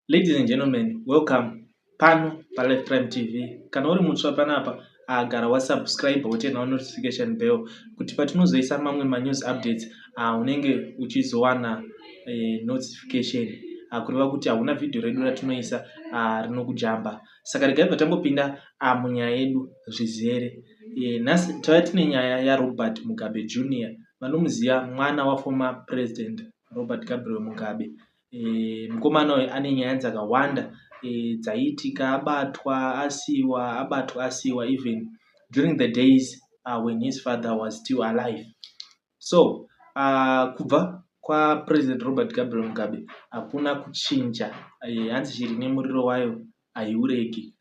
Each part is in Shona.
Ladies and gentlemen, welcome pano paLife Prime TV. Kana uri mutsva panapa, gara wasubscribe wotenhawo notification bell kuti patinozoisa mamwe manews updates unenge uchizowana notification kureva kuti hauna vhidhiyo redu ratinoisa rinokujamba. Saka regai patambopinda munyaya yedu zvizere. Nhasi tava tine nyaya yaRobert Mugabe Jr. Vanomuziva mwana waformer president Robert Gabriel Mugabe. Mukomana uyu ane nyaya dzakawanda dzaitika, abatwa asiwa even during the days when his father was still alive. So kubva kwapresident Robert Gabriel Mugabe hakuna kuchinja, hanzi shiri nemuriro wayo haiureki.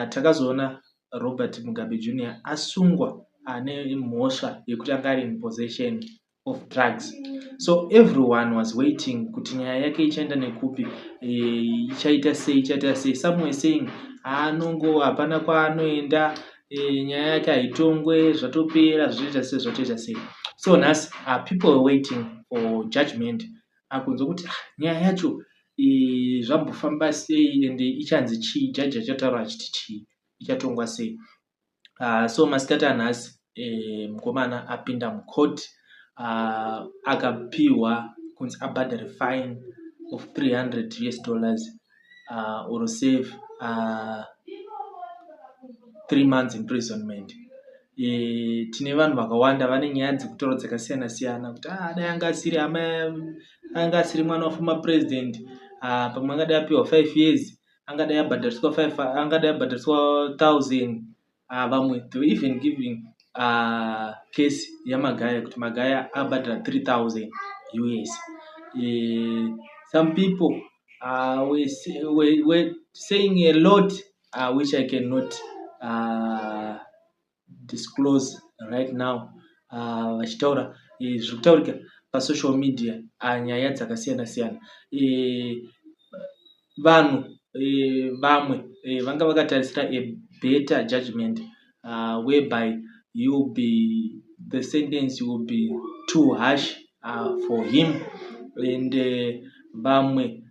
Takazoona Robert Mugabe Jr. asungwa nemhosva yekuti anga ari in possession of drugs. So everyone was waiting kuti nyaya yake ichaenda nekupi, ichaita sei. Some were saying anongo hapana kwaanoenda, nyaya yake haitongwe, zvatopera, zvatoita sei. So nhasi people were waiting for judgment, kunzwa kuti nyaya yacho zvambofamba sei ende ichanzi chii, jaji achataura achiti chii, ichatongwa sei. So masikati anhasi mukomana apinda mukoti, akapiwa kunzi abhadhare fine of $300 or save 3 months imprisonment. Tine vanhu vakawanda vane nyaya dzekutaura dzakasiyana-siyana kuti dai anga asiri mwana waformer president, pamwe angadai apiwa 5 years, angadai abhadhariswa 1,000. Vamwe they were even giving case yaMagaya kuti Magaya abhadhara $3,000 US. Some people were saying a lot which I cannot disclose right now. Vachitaura zvirikutaurika pasocial media nyaya dzakasiyana-siyana. Vanhu vamwe vanga vakatarisira a better judgment whereby the sentence will be too harsh for him, and vamwe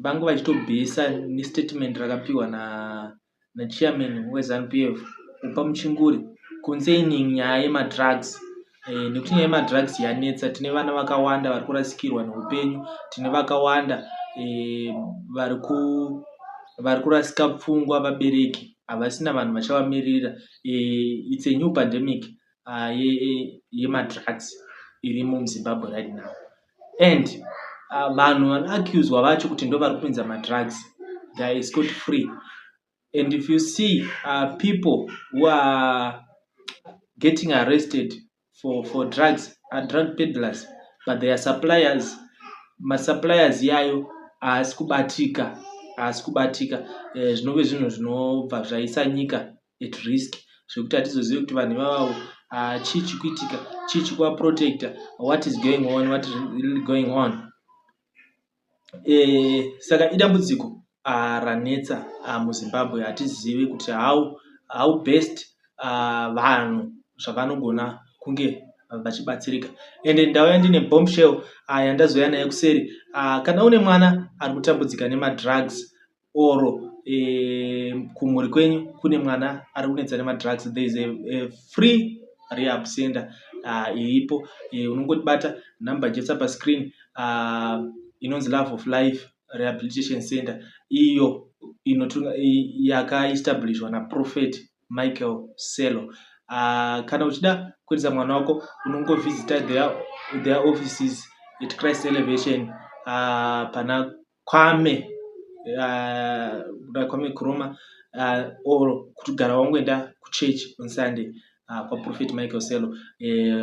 vanga vachitobhesa nestatement rakapiwa nachairman weZANU-PF upa Muchinguri concerning nyaya yemadrugs. Nekuti nyaya yemadrugs yanetsa, tine vana vakawanda vari kurasikirwa neupenyu, tine vakawanda vari kurasika pfungwa, vabereki havasina vanhu vachavamirira. It's a new pandemic yemadrugs iri muZimbabwe right now, and vanhu vanoaccuswa vacho kuti ndo vari kupinza madrugs, they are scot free. And if you see people who are getting arrested for drugs are drug peddlers, but they are suppliers. Masuppliers yayo haasi kubatika. Zvinove zvinhu zvinobva zvaisa nyika at risk, zvekuti hatizozivi kuti vanhu ivavo chii chikuitika, chii chikuvaprotecta, what is really going on. Saka idambudziko ranetsa muZimbabwe. Hatizivi kuti how best vanhu zvavanogona kunge vachibatsirika. Ende ndauya ndine bombshell yandazoya naye kuseri. Kana une mwana ari kutambudzika nemadrugs oro kumhuri kwenyu kune mwana ari kunetsa nemadrugs, there is a free rehab center iripo. Unongotibata nhamba jesa pascreen inonzi Love of Life Rehabilitation Center, iyo yakaestablishwa naProphet Michael Selo. Kana uchida kuendesa mwana wako unongovhizita their offices at Christ Elevation pana Kwame Kuroma, or kutogara wangoenda kuchurch on Sunday kwaProphet Michael Selo.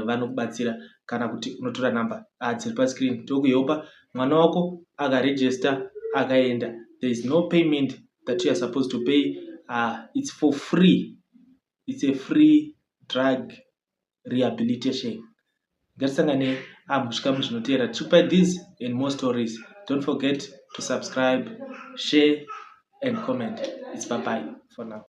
Vanokubatsira kana kuti unotora nhamba dziri pascreen tokuyopa mwana wako akaregister akaenda. There is no payment that you are supposed to pay. It's for free. It's a free drug rehabilitation. Ngatisangane muzvikamu zvinoteera. Tichipa these and more stories. Don't forget to subscribe, share and comment. It's bye-bye for now.